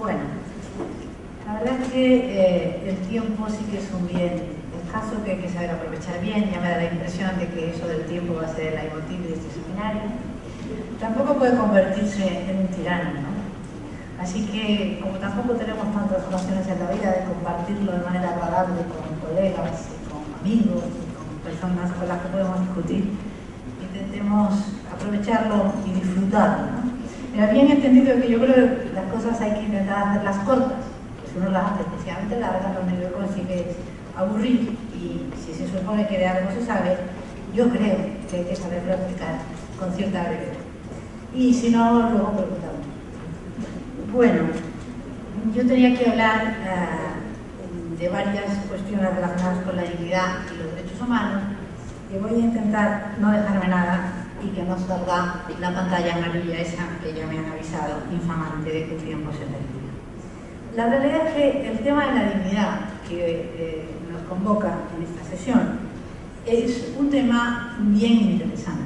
Bueno, la verdad es que el tiempo sí que es un bien escaso que hay que saber aprovechar bien. Ya me da la impresión de que eso del tiempo va a ser el leitmotiv de este seminario. Tampoco puede convertirse en un tirano, ¿no? Así que, como tampoco tenemos tantas ocasiones en la vida de compartirlo de manera agradable con colegas, con amigos, con personas con las que podemos discutir, intentemos aprovecharlo y disfrutarlo, ¿no? Pero bien entendido que yo creo que las cosas hay que intentar hacerlas cortas, que si uno las hace especialmente largas, lo único que consigue es aburrir, y si se supone que de algo se sabe, yo creo que hay que saberlo explicar con cierta brevedad. Y si no, luego preguntamos. Bueno, yo tenía que hablar de varias cuestiones relacionadas con la dignidad y los derechos humanos, y voy a intentar no dejarme nada y que no salga la pantalla amarilla esa que ya me han avisado infamante de que el tiempo se termina. La realidad es que el tema de la dignidad que nos convoca en esta sesión es un tema bien interesante.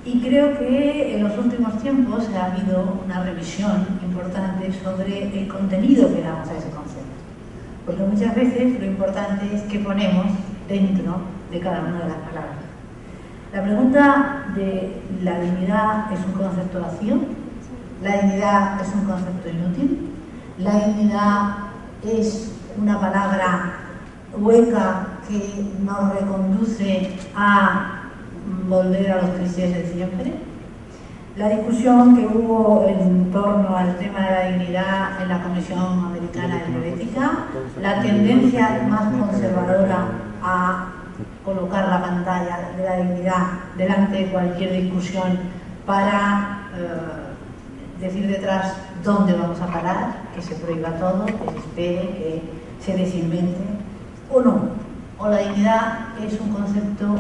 Y creo que en los últimos tiempos ha habido una revisión importante sobre el contenido que damos a ese concepto. Porque muchas veces lo importante es qué ponemos dentro de cada una de las palabras. La pregunta de la dignidad es un concepto vacío, la dignidad es un concepto inútil, la dignidad es una palabra hueca que nos reconduce a volver a los clichés de siempre. La discusión que hubo en torno al tema de la dignidad en la Comisión Americana de Bioética, la tendencia más conservadora a colocar la pantalla de la dignidad delante de cualquier discusión para decir detrás dónde vamos a parar, que se prohíba todo, que se espere, que se desinvente, o no. O la dignidad es un concepto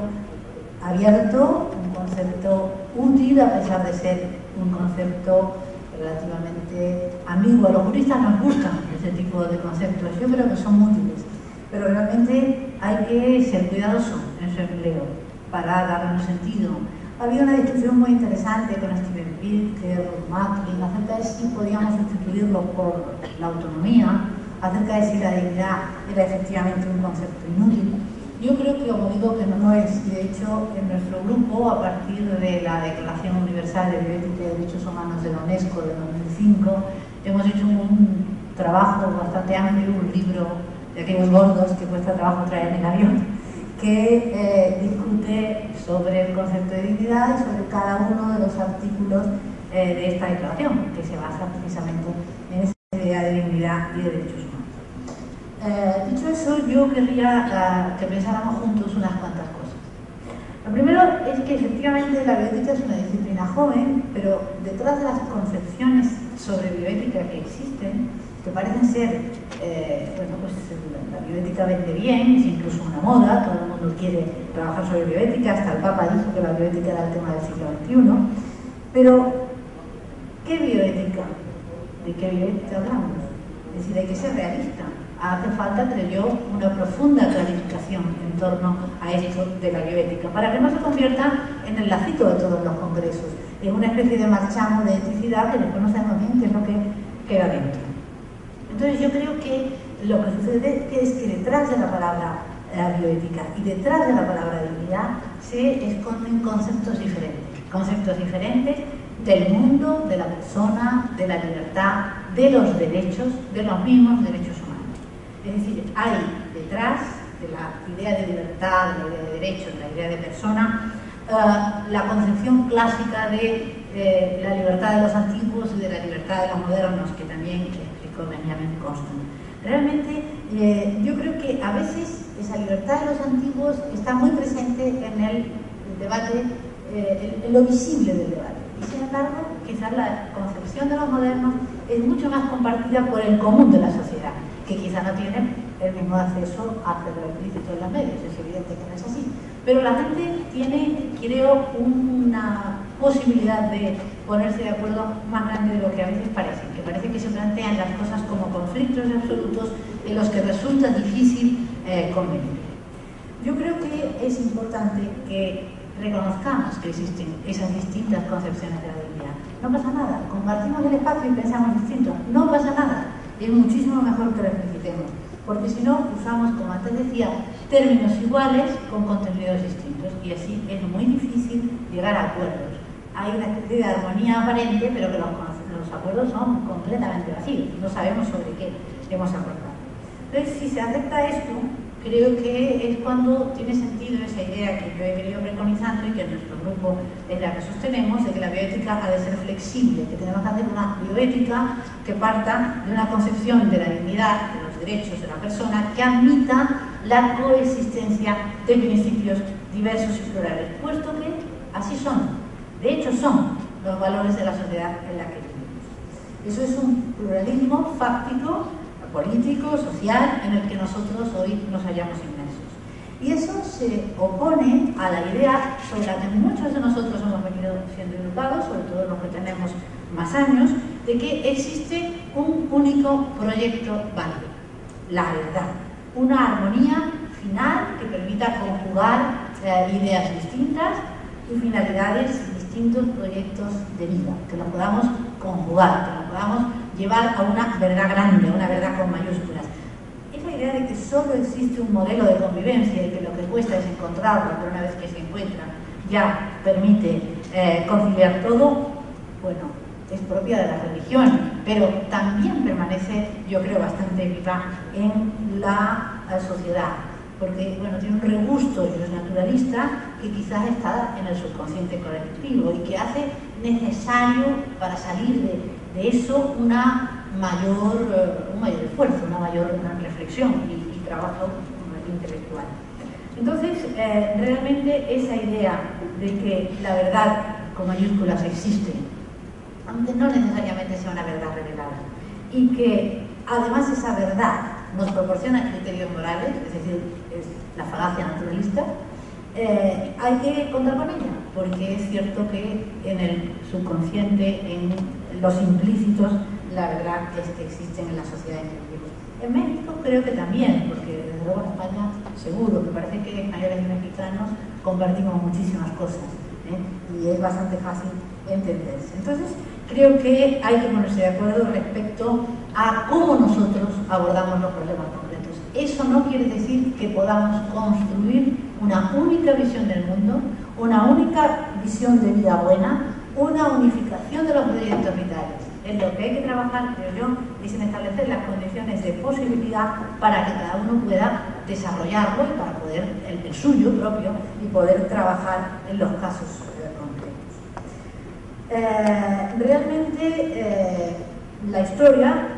abierto, un concepto útil, a pesar de ser un concepto relativamente ambiguo. A los juristas nos gustan ese tipo de conceptos, yo creo que son útiles, pero realmente hay que ser cuidadoso en su empleo para darle un sentido. Había una discusión muy interesante con Steven Pinker, Macklin, acerca de si podíamos sustituirlo por la autonomía, acerca de si la dignidad era efectivamente un concepto inútil. Yo creo que, como digo, que no es. De hecho, en nuestro grupo, a partir de la Declaración Universal de Bioética y Derechos Humanos de la UNESCO de 2005, hemos hecho un trabajo bastante amplio, un libro de aquellos gordos que cuesta trabajo traer en el avión, que discute sobre el concepto de dignidad y sobre cada uno de los artículos de esta declaración, que se basa precisamente en esa idea de dignidad y de derechos humanos. Dicho eso, yo querría que pensáramos juntos unas cuantas cosas. Lo primero es que efectivamente la bioética es una disciplina joven, pero detrás de las concepciones sobre bioética que existen, que parecen ser, bueno, pues la bioética vende bien, es incluso una moda, todo el mundo quiere trabajar sobre bioética, hasta el Papa dijo que la bioética era el tema del siglo XXI, pero ¿qué bioética? ¿De qué bioética hablamos? Es decir, hay que ser realista. Hace falta, creo yo, una profunda clarificación en torno a esto de la bioética, para que no se convierta en el lacito de todos los congresos, en una especie de marchamo de eticidad que después no sabemos bien qué es lo que queda dentro. Entonces yo creo que lo que sucede es que detrás de la palabra bioética y detrás de la palabra dignidad se esconden conceptos diferentes del mundo, de la persona, de la libertad, de los derechos, de los mismos derechos humanos. Es decir, hay detrás de la idea de libertad, de la idea de derechos, de la idea de persona, la concepción clásica de la libertad de los antiguos y de la libertad de los modernos, que también explicó Benjamin Constant. Realmente, yo creo que a veces esa libertad de los antiguos está muy presente en el debate, en lo visible del debate. Y sin embargo, quizás la concepción de los modernos es mucho más compartida por el común de la sociedad, que quizá no tiene el mismo acceso a hacerlo explícito en los medios, es evidente que no es así. Pero la gente tiene, creo, una posibilidad de ponerse de acuerdo más grande de lo que a veces parece, que parece que se plantean las cosas como conflictos absolutos en los que resulta difícil convenir. Yo creo que es importante que reconozcamos que existen esas distintas concepciones de la dignidad. No pasa nada, compartimos el espacio y pensamos distinto, no pasa nada. Es muchísimo mejor que lo explicitemos, porque si no usamos, como antes decía, términos iguales con contenidos distintos y así es muy difícil llegar a acuerdos. Hay una especie de armonía aparente, pero que los acuerdos son completamente vacíos, no sabemos sobre qué hemos acordado. Entonces, si se acepta esto, creo que es cuando tiene sentido esa idea que yo he venido preconizando y que en nuestro grupo es la que sostenemos, de que la bioética ha de ser flexible, que tenemos que hacer una bioética que parta de una concepción de la dignidad, de los derechos de la persona, que admita la coexistencia de principios diversos y plurales, puesto que así son, de hecho son los valores de la sociedad en la que vivimos. Eso es un pluralismo fáctico, político, social, en el que nosotros hoy nos hallamos inmersos. Y eso se opone a la idea sobre la que muchos de nosotros hemos venido siendo educados, sobre todo los que tenemos más años, de que existe un único proyecto válido, la verdad, una armonía final que permita conjugar ideas distintas y finalidades y distintos proyectos de vida, que lo podamos conjugar, que lo podamos llevar a una verdad grande, a una verdad con mayúsculas. Es la idea de que solo existe un modelo de convivencia y que lo que cuesta es encontrarlo, pero una vez que se encuentra ya permite conciliar todo, bueno, es propia de la religión, pero también permanece, yo creo, bastante viva en la sociedad, porque, bueno, tiene un regusto y es naturalista que quizás está en el subconsciente colectivo y que hace necesario para salir de eso un mayor esfuerzo, una mayor reflexión y trabajo intelectual. Entonces, realmente esa idea de que la verdad con mayúsculas existe, aunque no necesariamente sea una verdad revelada, y que además esa verdad nos proporciona criterios morales, es decir, es la falacia naturalista, hay que contar con ella, porque es cierto que en el subconsciente, en los implícitos, la verdad es que existen en la sociedad en que vivimos. En México creo que también, porque desde luego en España seguro, que parece que españoles y mexicanos compartimos muchísimas cosas, y es bastante fácil entenderse. Entonces, creo que hay que ponerse de acuerdo respecto a cómo nosotros abordamos los problemas concretos. Eso no quiere decir que podamos construir una única visión del mundo, una única visión de vida buena, una unificación de los proyectos vitales. En lo que hay que trabajar, creo yo, es en establecer las condiciones de posibilidad para que cada uno pueda desarrollarlo y para poder, el suyo propio, y poder trabajar en los casos concretos. Realmente, la historia,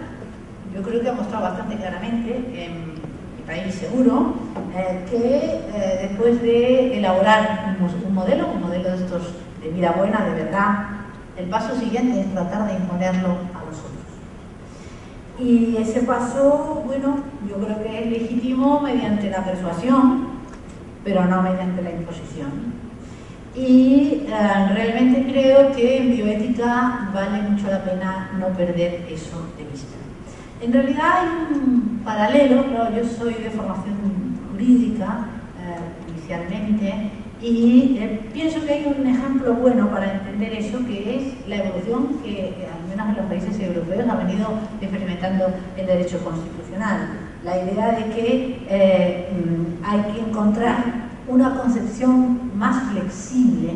yo creo que ha mostrado bastante claramente, en mi país seguro, que después de elaborar un modelo de estos de vida buena, de verdad, el paso siguiente es tratar de imponerlo a los otros. Y ese paso, bueno, yo creo que es legítimo mediante la persuasión, pero no mediante la imposición. Y realmente creo que en bioética vale mucho la pena no perder eso de vista. En realidad hay un paralelo, claro, yo soy de formación jurídica inicialmente, y pienso que hay un ejemplo bueno para entender eso, que es la evolución que, al menos en los países europeos, ha venido experimentando el derecho constitucional. La idea de que hay que encontrar una concepción más flexible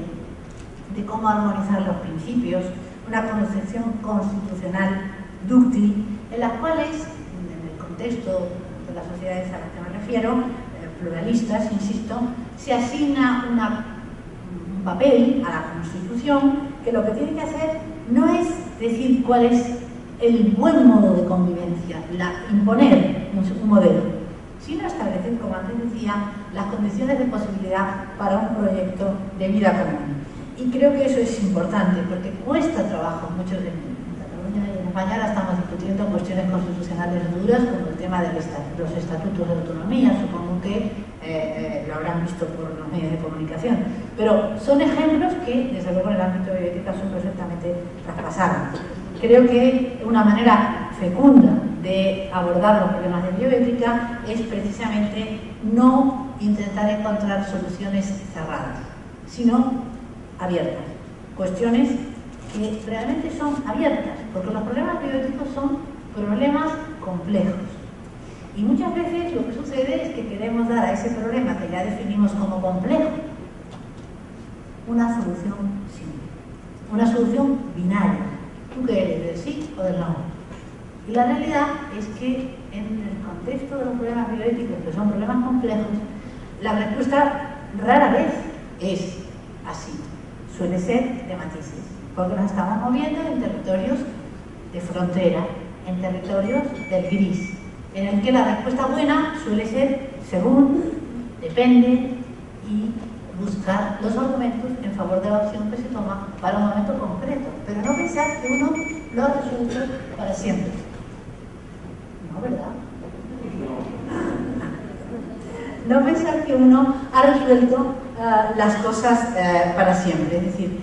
de cómo armonizar los principios, una concepción constitucional dúctil, en las cuales, en el contexto de las sociedades a las que me refiero, pluralistas, insisto, se asigna un papel a la Constitución que lo que tiene que hacer no es decir cuál es el buen modo de convivencia, imponer un modelo, sino establecer, como antes decía, las condiciones de posibilidad para un proyecto de vida común. Y creo que eso es importante, porque cuesta trabajo muchos de Cataluña y en España ahora estamos discutiendo cuestiones constitucionales duras, como el tema de los estatutos de autonomía, supongo que lo habrán visto por los medios de comunicación. Pero son ejemplos que, desde luego, en el ámbito de bioética son perfectamente traspasables. Creo que una manera fecunda de abordar los problemas de bioética es precisamente no intentar encontrar soluciones cerradas, sino abiertas. Cuestiones que realmente son abiertas, porque los problemas bioéticos son problemas complejos. Y muchas veces lo que sucede es que queremos dar a ese problema que ya definimos como complejo una solución simple, una solución binaria. ¿Tú qué eres, del sí o del no? Y la realidad es que en el contexto de los problemas bioéticos, que son problemas complejos, la respuesta rara vez es así. Suele ser de matices, porque nos estamos moviendo en territorios de frontera, en territorios del gris, en el que la respuesta buena suele ser según, depende y buscar los argumentos en favor de la opción que se toma para un momento concreto, pero no pensar que uno lo ha resuelto para siempre. ¿No, verdad? No pensar que uno ha resuelto las cosas para siempre. Es decir,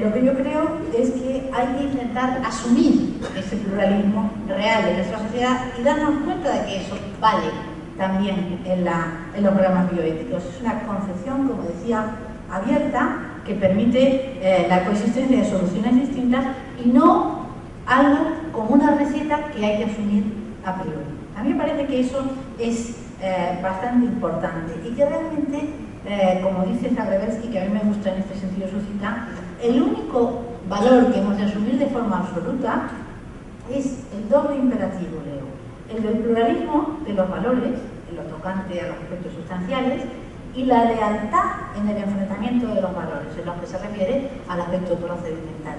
lo que yo creo es que hay que intentar asumir ese pluralismo real de nuestra sociedad y darnos cuenta de que eso vale también en los programas bioéticos. Es una concepción, como decía, abierta, que permite la coexistencia de soluciones distintas y no algo como una receta que hay que asumir a priori. A mí me parece que eso es bastante importante y que realmente, como dice Zagrebelsky, que a mí me gusta en este sentido su cita, el único valor que hemos de asumir de forma absoluta es el doble imperativo, Leo. El del pluralismo de los valores, en lo tocante a los aspectos sustanciales, y la lealtad en el enfrentamiento de los valores, en lo que se refiere al aspecto procedimental.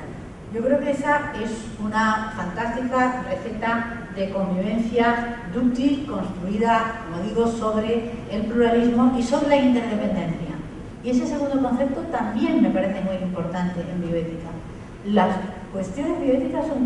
Yo creo que esa es una fantástica receta de convivencia dúctil, construida, como digo, sobre el pluralismo y sobre la interdependencia. Y ese segundo concepto también me parece muy importante en bioética. Las cuestiones bioéticas son cuestiones